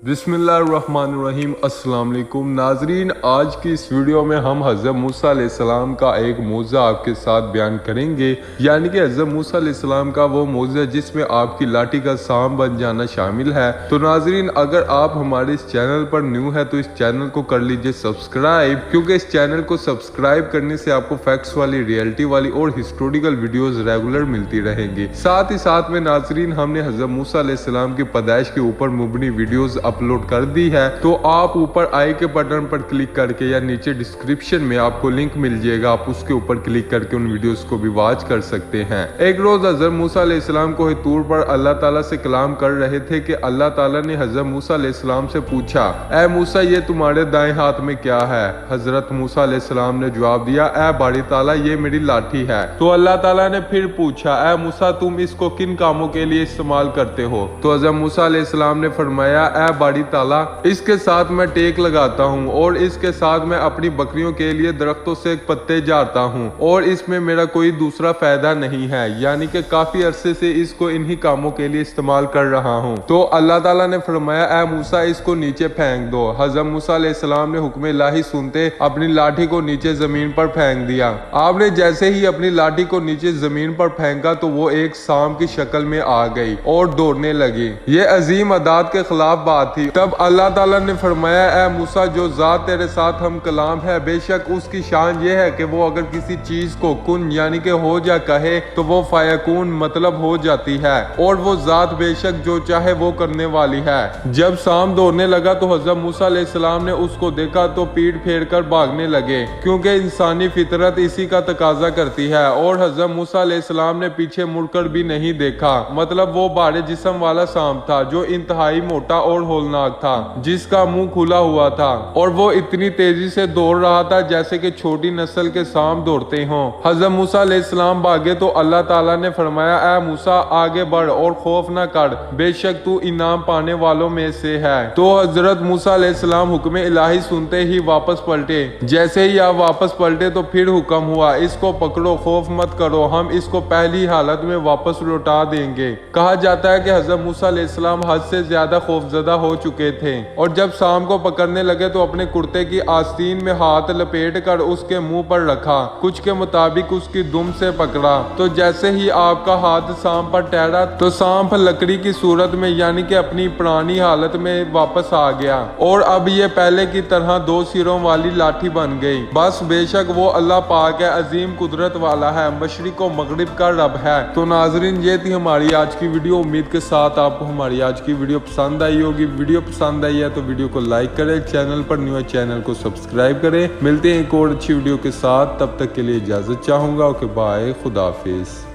बिस्मिल्लाहिर्रहमानिर्रहीम। अस्सलाम वालेकुम नाजरीन, आज की इस वीडियो में हम हज़रत मूसा अलैहिस्सलाम का एक मौज़ा आपके साथ बयान करेंगे, यानी कि हज़रत मूसा अलैहिस्सलाम का वो मौज़ा जिसमें आपकी लाठी का सांप बन जाना शामिल है। तो नाजरीन, अगर आप हमारे इस चैनल पर न्यू है तो इस चैनल को कर लीजिए सब्सक्राइब, क्योंकि इस चैनल को सब्सक्राइब करने से आपको फैक्ट्स वाली, रियलिटी वाली और हिस्टोरिकल वीडियोस रेगुलर मिलती रहेंगी। साथ ही साथ में नाजरीन, हमने हज़रत मूसा अलैहिस्सलाम की पैदाइश के ऊपर मुबनी वीडियोस अपलोड कर दी है, तो आप ऊपर आई के बटन पर क्लिक करके या नीचे डिस्क्रिप्शन में आपको लिंक मिल जाएगा, आप उसके ऊपर क्लिक करके उन वीडियोस को भी वॉच कर सकते हैं। एक रोज हज़रत मूसा अलैहिस्सलाम को तूर पर अल्लाह ताला से कलाम कर रहे थे कि अल्लाह ताला ने हज़रत मूसा अलैहिस्सलाम से पूछा, ए मूसा, ये तुम्हारे दाएं हाथ में क्या है? हज़रत मूसा अलैहिस्सलाम ने जवाब दिया, ए बारी ताला, ये मेरी लाठी है। तो अल्लाह ताला ने फिर पूछा, ए मूसा, तुम इसको किन कामों के लिए इस्तेमाल करते हो? तो हज़रत मूसा अलैहिस्सलाम ने फरमाया, ए बारी ताला, इसके साथ मैं टेक लगाता हूँ और इसके साथ मैं अपनी बकरियों के लिए दरख्तों से पत्ते झाड़ता हूँ और इसमें मेरा कोई दूसरा फायदा नहीं है, यानी कि काफी अरसे से इसको इन्हीं कामों के लिए इस्तेमाल कर रहा हूँ। तो अल्लाह ताला ने फरमाया, ए मूसा, इसको नीचे फेंक दो। हज़रत मूसा अलैहिस्सलाम ने हुक्म इलाही सुनते अपनी लाठी को नीचे जमीन पर फेंक दिया। आपने जैसे ही अपनी लाठी को नीचे जमीन पर फेंका तो वो एक सांप की शक्ल में आ गई और दौड़ने लगी। ये अजीम अदात के खिलाफ बात थी। तब अल्लाह ताला ने फरमाया, ए मूसा, जो जात तेरे साथ हम कलाम है, बेशक उसकी शान ये है कि वो अगर किसी चीज को कुन यानी कि हो जा कहे तो वो फायकून मतलब हो जाती है, और वो जात बेशक जो चाहे वो करने वाली है। जब सांप दौड़ने लगा तो हज़रत मूसा अलैहिस्सलाम ने उसको देखा तो पीठ फेर कर भागने लगे, क्योंकि इंसानी फितरत इसी का तकाजा करती है। और हज़रत मूसा अलैहिस्सलाम ने पीछे मुड़कर भी नहीं देखा, मतलब वो बड़े जिस्म वाला सांप था जो इंतहाई मोटा और होलनाक था, जिसका मुंह खुला हुआ था, और वो इतनी तेजी से दौड़ रहा था जैसे कि छोटी नस्ल के सांप दौड़ते हों। हज़रत मूसा अलैहिस्सलाम भागे तो अल्लाह ताला ने फरमाया, ए मूसा, आगे बढ़ और खौफ न कर, बेशक तू इनाम पाने वालों में से है। तो हज़रत मूसा अलैहिस्सलाम हुक्म इलाही सुनते ही वापस पलटे। जैसे ही आप वापस पलटे तो फिर हुक्म हुआ, इसको पकड़ो, खौफ मत करो, हम इसको पहली हालत में वापस लौटा देंगे। कहा जाता है कि हज़रत मूसा अलैहिस्सलाम हद से ज्यादा खौफजदा हो चुके थे, और जब सांप को पकड़ने लगे तो अपने कुर्ते की आस्तीन में हाथ लपेट कर उसके मुंह पर रखा, कुछ के मुताबिक उसकी दुम से पकड़ा। तो जैसे ही आपका हाथ सांप पर ठहरा तो सांप लकड़ी की सूरत में यानी कि अपनी पुरानी हालत में वापस आ गया, और अब ये पहले की तरह दो सिरों वाली लाठी बन गई। बस बेशक वो अल्लाह पाक है, अजीम कुदरत वाला है, मशरिक और मगरिब का रब है। तो नाजरीन, ये थी हमारी आज की वीडियो। उम्मीद के साथ आपको हमारी आज की वीडियो पसंद आई होगी। वीडियो पसंद आई है तो वीडियो को लाइक करें, चैनल पर न्यू है चैनल को सब्सक्राइब करें। मिलते हैं एक और अच्छी वीडियो के साथ, तब तक के लिए इजाजत चाहूंगा। ओके बाय, खुदा हाफिज।